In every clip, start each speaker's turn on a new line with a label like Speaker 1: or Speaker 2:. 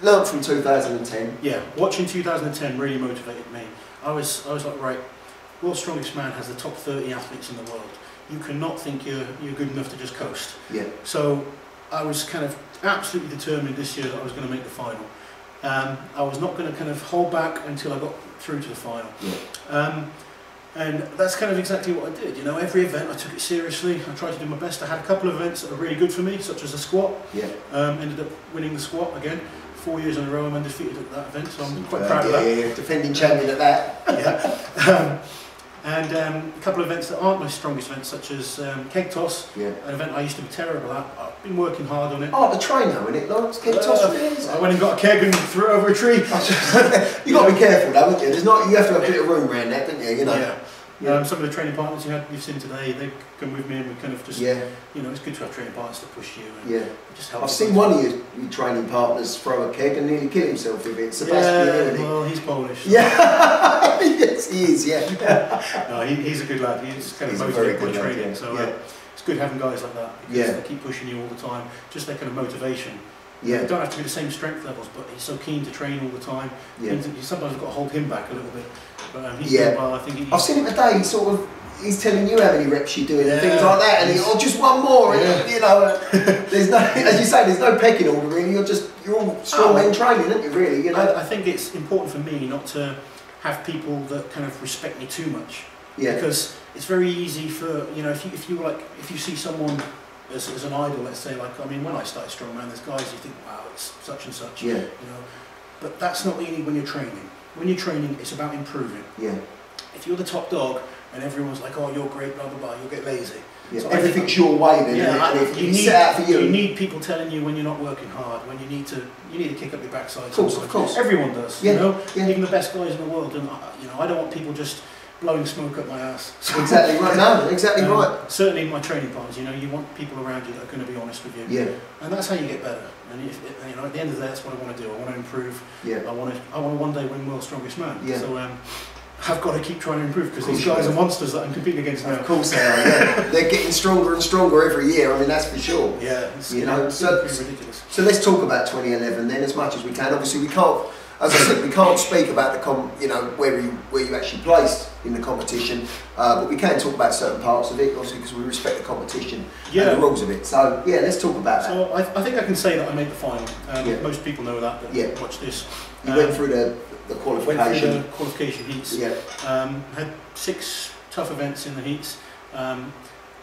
Speaker 1: learned from 2010.
Speaker 2: Yeah, watching 2010 really motivated me. I was like, right, World's Strongest Man has the top 30 athletes in the world. You cannot think you're good enough to just coast.
Speaker 1: Yeah.
Speaker 2: So I was kind of absolutely determined this year that I was going to make the final. I was not going to kind of hold back until I got through to the final.
Speaker 1: Yeah.
Speaker 2: And that's kind of exactly what I did. You know, every event I took it seriously. I tried to do my best. I had a couple of events that were really good for me, such as the squat.
Speaker 1: Yeah.
Speaker 2: Ended up winning the squat again. 4 years in a row I'm undefeated at that event, so I'm quite proud of that.
Speaker 1: Yeah, defending champion at that.
Speaker 2: Yeah. And a couple of events that aren't my strongest events, such as keg toss, an event I used to be terrible at. I've been working hard on it.
Speaker 1: Oh, the trainer, isn't it, Laurence? Keg toss, really?
Speaker 2: I went and got a keg and threw it over a tree.
Speaker 1: You've got to be careful, though, haven't you? You have to have a bit of room around that, don't you? You know.
Speaker 2: Yeah. Some of the training partners you've seen today, they come with me and we kind of just, you know, it's good to have training partners to push you and just help.
Speaker 1: I've seen one of your training partners throw a keg and nearly kill himself with it. Sebastian,
Speaker 2: well, he's Polish.
Speaker 1: Yeah, yes, he is,
Speaker 2: No, he's a good lad. He's kind of motivated by training, so it's good having guys like that because they keep pushing you all the time. Just their kind of motivation.
Speaker 1: Yeah.
Speaker 2: You don't have to be the same strength levels, but he's so keen to train all the time.
Speaker 1: Yeah.
Speaker 2: You sometimes got to hold him back a little bit. But he's doing well. I think
Speaker 1: I've seen him today. He's telling you how many reps you're doing and things like that, and just one more. And, you know, there's no, as you say, there's no pecking order really. You're all strong men training, aren't you? Really, you know.
Speaker 2: I think it's important for me not to have people that kind of respect me too much.
Speaker 1: Yeah.
Speaker 2: Because it's very easy for if you see someone as an idol, let's say, like, I mean, when I started strongman, there's guys you think, wow, it's such and such.
Speaker 1: Yeah.
Speaker 2: You know, but that's not really when you're training. When you're training, it's about improving.
Speaker 1: Yeah.
Speaker 2: If you're the top dog and everyone's like, oh, you're great, blah blah blah, you'll get lazy.
Speaker 1: Yeah.
Speaker 2: So
Speaker 1: everything's your way then.
Speaker 2: You need people telling you when you're not working hard, when you need to kick up your backside.
Speaker 1: Of course.
Speaker 2: Everyone does. You know, even the best guys in the world. And I don't want people just blowing smoke up my ass.
Speaker 1: Exactly right. No, exactly right.
Speaker 2: Certainly, my training partners. You want people around you that are going to be honest with you.
Speaker 1: Yeah. And
Speaker 2: that's how you get better. And at the end of the day, that's what I want to do. I want to improve.
Speaker 1: Yeah.
Speaker 2: I want to one day win World's Strongest Man.
Speaker 1: Yeah.
Speaker 2: So I've got to keep trying to improve because these guys are monsters that I'm competing against now.
Speaker 1: Of course they are. Yeah. They're getting stronger and stronger every year. I mean, that's for sure.
Speaker 2: Yeah.
Speaker 1: It's
Speaker 2: ridiculous.
Speaker 1: So let's talk about 2011 then, as much as we can. Obviously, we can't. As I said, we can't speak about where you actually placed in the competition, but we can talk about certain parts of it, obviously, because we respect the competition and the rules of it. So let's talk about that.
Speaker 2: So I think I can say that I made the final. Most people know that watch this.
Speaker 1: You went through the qualification.
Speaker 2: Went through the qualification heats.
Speaker 1: Yeah.
Speaker 2: Had 6 tough events in the heats.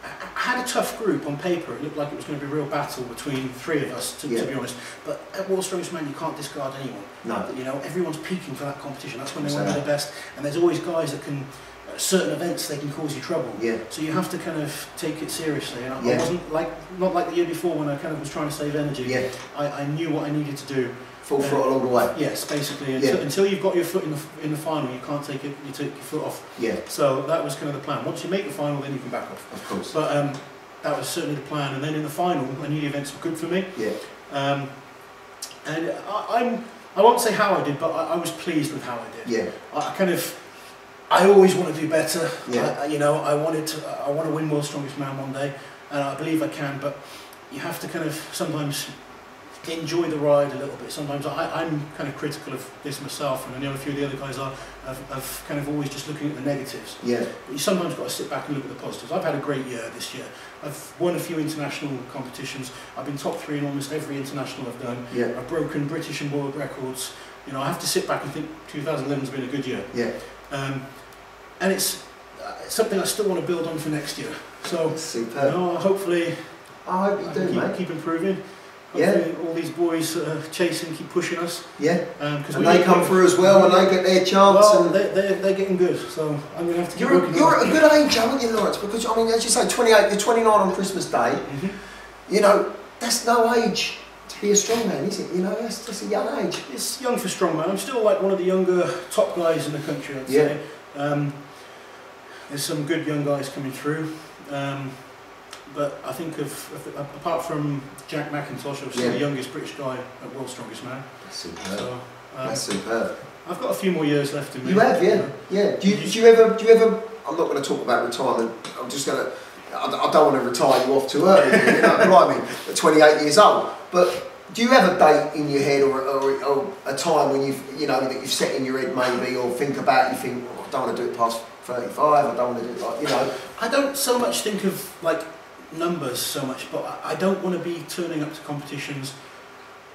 Speaker 2: I had a tough group on paper. It looked like it was going to be a real battle between 3 of us, to be honest. But at World's Strongest Man, you can't discard anyone.
Speaker 1: No.
Speaker 2: You know, everyone's peaking for that competition. That's when they want to be the best. And there's always guys that can, at certain events, they can cause you trouble.
Speaker 1: Yeah.
Speaker 2: So you have to kind of take it seriously. And I wasn't not like the year before when I kind of was trying to save energy.
Speaker 1: Yeah.
Speaker 2: I knew what I needed to do.
Speaker 1: Full throttle all the way.
Speaker 2: Yes, basically. Until you've got your foot in the final, you can't take it. You take your foot off.
Speaker 1: Yeah.
Speaker 2: So that was kind of the plan. Once you make the final, then you can back off.
Speaker 1: Of course.
Speaker 2: But that was certainly the plan. And then in the final, I knew the events were good for me.
Speaker 1: Yeah.
Speaker 2: And I won't say how I did, but I was pleased with how I did.
Speaker 1: Yeah.
Speaker 2: I always want to do better.
Speaker 1: Yeah.
Speaker 2: I want to win World's Strongest Man one day, and I believe I can. But you have to kind of sometimes enjoy the ride a little bit. Sometimes I'm kind of critical of this myself, and I know a few of the other guys are. I've kind of always just looking at the negatives.
Speaker 1: Yeah.
Speaker 2: But you sometimes got to sit back and look at the positives. I've had a great year this year. I've won a few international competitions. I've been top 3 in almost every international I've done.
Speaker 1: Yeah.
Speaker 2: I've broken British and world records. You know, I have to sit back and think 2011's been a good year.
Speaker 1: Yeah.
Speaker 2: And it's something I still want to build on for next year. So,
Speaker 1: superb.
Speaker 2: Hopefully,
Speaker 1: I hope you do, mate.
Speaker 2: Keep improving. Hopefully all these boys chasing, keep pushing us.
Speaker 1: Yeah. And they come through as well when they get their chance.
Speaker 2: Well, they're getting good, so I'm going to have to keep working.
Speaker 1: You're at a good age, aren't you, Laurence? Because, I mean, as you say, 28, you're 29 on Christmas Day. Mm-hmm. You know, that's no age to be a strongman, is it? You know, that's just a young age.
Speaker 2: It's young for strongman. I'm still like one of the younger top guys in the country, I'd say. There's some good young guys coming through. But I think apart from Jack McIntosh, obviously the youngest British guy at World's Strongest Man.
Speaker 1: That's superb.
Speaker 2: So,
Speaker 1: that's superb.
Speaker 2: I've got a few more years left in me.
Speaker 1: You have, yeah. Do you ever? I'm not going to talk about retirement. I'm just going to. I don't want to retire you off too early. You know, blimey, at 28 years old. But do you have a date in your head or a time when that you've set in your head maybe, or think about, you think, oh, I don't want to do it past 35, I don't want to do it like,
Speaker 2: I don't so much think of like numbers so much, but I don't want to be turning up to competitions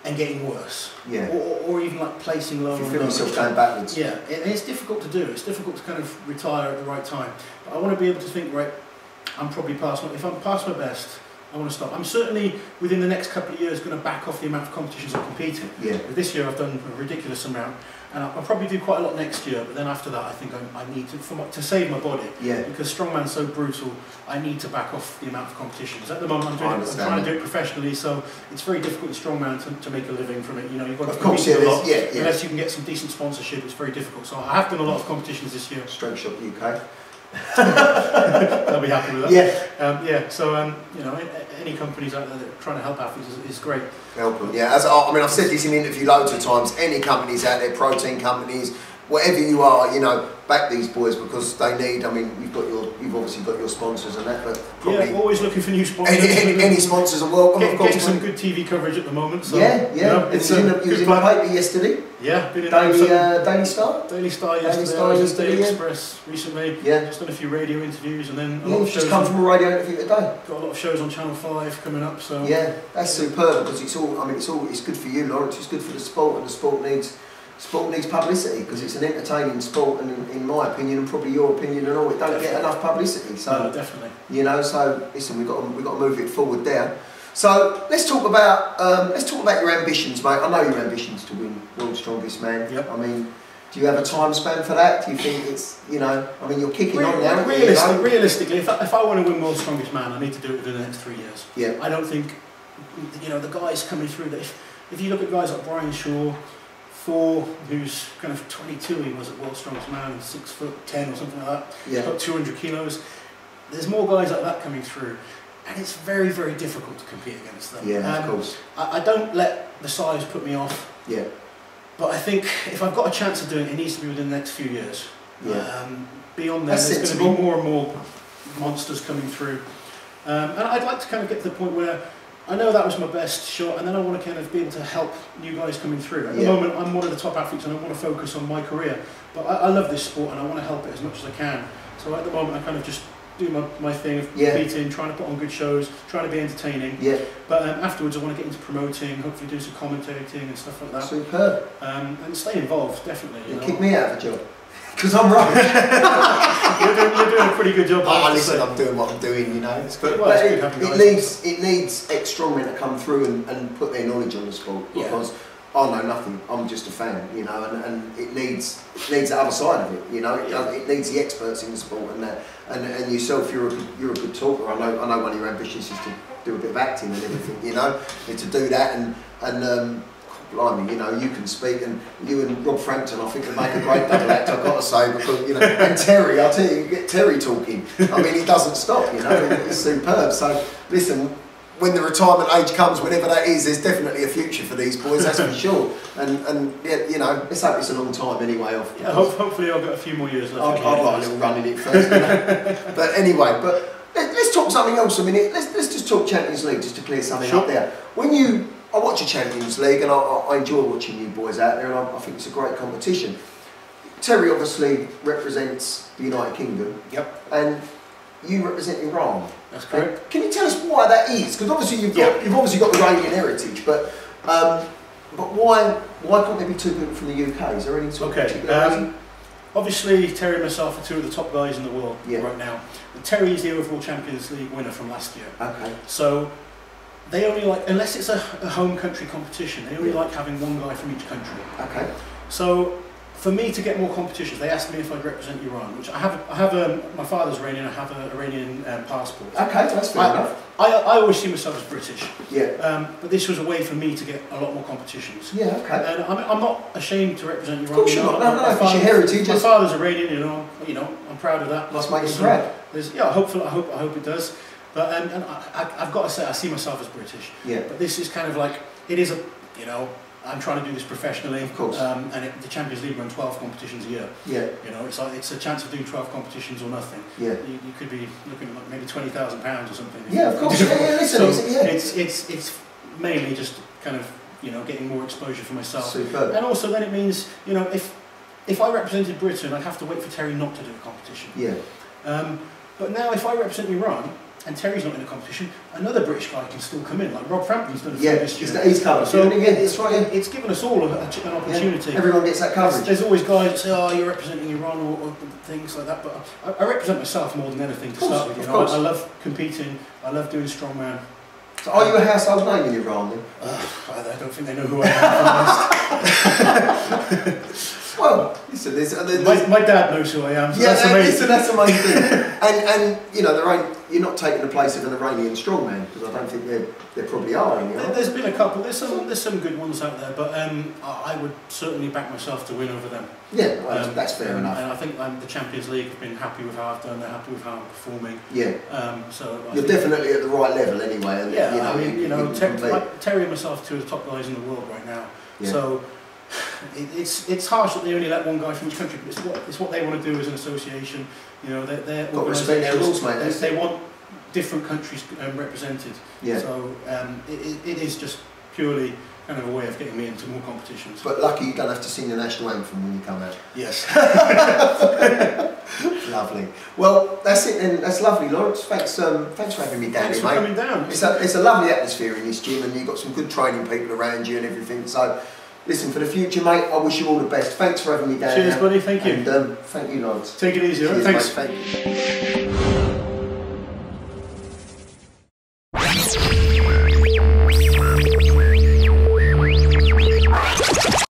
Speaker 2: and getting worse.
Speaker 1: Yeah.
Speaker 2: Or even like placing lower.
Speaker 1: If you feel yourself going backwards.
Speaker 2: Yeah, it's difficult to do. It's difficult to kind of retire at the right time. But I want to be able to think, right, I'm probably if I'm past my best, I want to stop. I'm certainly, within the next couple of years, going to back off the amount of competitions I'm competing.
Speaker 1: Yeah.
Speaker 2: This year I've done a ridiculous amount, and I'll probably do quite a lot next year, but then after that I think I need to save my body.
Speaker 1: Yeah.
Speaker 2: Because strongman's so brutal, I need to back off the amount of competitions. At the moment I'm trying to do it professionally, so it's very difficult in strongman to make a living from it. You've got to compete a lot. Unless you can get some decent sponsorship, it's very difficult. So I have done a lot of competitions this year.
Speaker 1: Strength Shop UK.
Speaker 2: They'll be happy with that.
Speaker 1: Yeah.
Speaker 2: So any companies out there that are trying to help athletes is great.
Speaker 1: Help them. Yeah. I've said this in an interview loads of times. Any companies out there, protein companies, whatever you are, back these boys, because they need. You've obviously got your sponsors and that, but probably
Speaker 2: always looking for new sponsors.
Speaker 1: Any sponsors are welcome. Of course,
Speaker 2: getting some good TV coverage at the moment. So,
Speaker 1: It's in the paper yesterday.
Speaker 2: Yeah, been in
Speaker 1: Daily Star.
Speaker 2: Daily Star yesterday. Daily Express recently.
Speaker 1: Yeah,
Speaker 2: just done a few radio interviews, and then
Speaker 1: just come from a radio interview today.
Speaker 2: Got a lot of shows on Channel 5 coming up. So
Speaker 1: yeah, that's superb, because it's good for you, Laurence. It's good for the sport, and the sport needs publicity, because it's an entertaining sport, and in my opinion, and probably your opinion and all, it don't get enough publicity. So
Speaker 2: no, definitely.
Speaker 1: So listen, we've got to move it forward there. So let's talk about your ambitions, mate. I know your ambitions to win World's Strongest Man.
Speaker 2: Yep.
Speaker 1: Do you have a time span for that? Do you think it's you're kicking on now?
Speaker 2: Realistically, if I want to win World's Strongest Man, I need to do it within the next 3 years.
Speaker 1: Yeah.
Speaker 2: I don't think the guys coming through that. If you look at guys like Brian Shaw, who's kind of 22, he was at World's Strongest Man, 6'10" or something like that.
Speaker 1: Yeah.
Speaker 2: About 200 kilos. There's more guys like that coming through, and it's very, very difficult to compete against them.
Speaker 1: Yeah, of course.
Speaker 2: I don't let the size put me off.
Speaker 1: Yeah.
Speaker 2: But I think if I've got a chance of doing it, it needs to be within the next few years.
Speaker 1: Yeah.
Speaker 2: Beyond that, there's going to be more and more monsters coming through. And I'd like to kind of get to the point where I know that was my best shot, and then I want to kind of be able to help new guys coming through. At the moment, I'm one of the top athletes, and I want to focus on my career. But I love this sport, and I want to help it as much as I can. So at the moment, I kind of just do my thing of competing, trying to put on good shows, trying to be entertaining. Yeah. But afterwards, I want to get into promoting, hopefully do some commentating and stuff like that.
Speaker 1: Superb.
Speaker 2: And stay involved, definitely.
Speaker 1: You kick me out of a job. Because I'm rubbish.
Speaker 2: you're doing a pretty good job.
Speaker 1: Listen, I'm doing what I'm doing, It's good.
Speaker 2: Well,
Speaker 1: it needs ex-strongmen to come through and put their knowledge on the sport, because I know nothing. I'm just a fan, and it needs the other side of it, It needs the experts in the sport, and yourself. You're a good talker. I know one of your ambitions is to do a bit of acting and everything, and to do that and. Blimey, you can speak, and you and Rob Frampton, I think, would make a great double act, I've got to say, because, and Terry, I'll tell you get Terry talking. He doesn't stop, it's superb. So, listen, when the retirement age comes, whenever that is, there's definitely a future for these boys, that's for sure. And let's hope it's a long time anyway.
Speaker 2: Hopefully I've got a few more years left.
Speaker 1: I'd like a little run in it first, But anyway, let's talk something else a minute. Let's just talk Champions League, just to clear something up there. I watch a Champions League, and I enjoy watching you boys out there, and I think it's a great competition. Terry obviously represents the United Kingdom.
Speaker 2: Yep. And
Speaker 1: you represent Iran.
Speaker 2: That's correct.
Speaker 1: Can you tell us why that is? Because obviously you've obviously got the Iranian heritage, but why can't there be two people from the UK? Is there any sort of particular reason?
Speaker 2: Obviously, Terry and myself are two of the top guys in the world right now. And Terry is the overall Champions League winner from last year.
Speaker 1: Okay.
Speaker 2: So they only unless it's a home country competition, they only like having one guy from each country.
Speaker 1: Okay.
Speaker 2: So for me to get more competitions, they asked me if I'd represent Iran, which I have. My father's Iranian. I have an Iranian passport.
Speaker 1: Okay, that's fair enough.
Speaker 2: I always see myself as British.
Speaker 1: Yeah.
Speaker 2: But this was a way for me to get a lot more competitions.
Speaker 1: Yeah. Okay.
Speaker 2: And I'm not ashamed to represent Iran.
Speaker 1: Of course you're not. No, it's your heritage.
Speaker 2: My father's Iranian. I'm proud of that.
Speaker 1: Must make you proud.
Speaker 2: Hopefully, I hope it does. But and I've got to say, I see myself as British.
Speaker 1: Yeah.
Speaker 2: But this is kind of like, it is I'm trying to do this professionally.
Speaker 1: Of course.
Speaker 2: And the Champions League run 12 competitions a year.
Speaker 1: Yeah.
Speaker 2: It's a chance of doing 12 competitions or nothing.
Speaker 1: Yeah.
Speaker 2: You could be looking at like maybe £20,000 or something.
Speaker 1: Yeah, of course. Listen,
Speaker 2: so it's mainly just kind of you know, getting more exposure for myself.
Speaker 1: Superb.
Speaker 2: And also then it means, you know, if I represented Britain, I'd have to wait for Terry not to do a competition.
Speaker 1: Yeah.
Speaker 2: But now if I represent Iran, and Terry's not in a competition, another British guy can still come in, like Rob Frampton's done a film this year.
Speaker 1: He's covered.
Speaker 2: So
Speaker 1: that's right.
Speaker 2: It's given us all an opportunity.
Speaker 1: Yeah. Everyone gets that coverage.
Speaker 2: There's always guys that say, oh, you're representing Iran or things like that, but I represent myself more than anything to start with. You know, I love competing, I love doing strongman.
Speaker 1: So are you a household name in Iran then?
Speaker 2: I don't think they know who I am.
Speaker 1: Well, listen,
Speaker 2: my dad knows who I am, so
Speaker 1: yeah,
Speaker 2: that's amazing.
Speaker 1: That's the main thing. and you know, you're not taking the place of an Iranian strongman, because I don't think there probably are any.
Speaker 2: There's been a couple. There's some good ones out there, but I would certainly back myself to win over them.
Speaker 1: Yeah, well, that's fair enough.
Speaker 2: And I think the Champions League have been happy with how I've done. They're happy with how I'm performing.
Speaker 1: Yeah.
Speaker 2: So
Speaker 1: you're definitely at the right level anyway. And,
Speaker 2: yeah, you know, Terry and myself, two of the top guys in the world right now. Yeah. So it's harsh that they only let one guy from each country, but it's what they want to do as an association. You know, they're
Speaker 1: got to respect their rules, mate.
Speaker 2: They want different countries represented. Yeah. So it is just purely kind of a way of getting me into more competitions.
Speaker 1: But lucky you don't have to sing the national anthem when you come out.
Speaker 2: Yes.
Speaker 1: Lovely. Well, that's it then. That's lovely, Laurence. Thanks for having me down
Speaker 2: Thanks
Speaker 1: here,
Speaker 2: for
Speaker 1: mate.
Speaker 2: coming down.
Speaker 1: It's a lovely atmosphere in this gym, and you've got some good training people around you and everything. So, listen, for the future, mate, I wish you all the best. Thanks for having me down here.
Speaker 2: Cheers, buddy. Thank you.
Speaker 1: And thank you, Laurence.
Speaker 2: Take it easy.
Speaker 1: Cheers,
Speaker 2: Thanks.
Speaker 1: Mate. Thank you.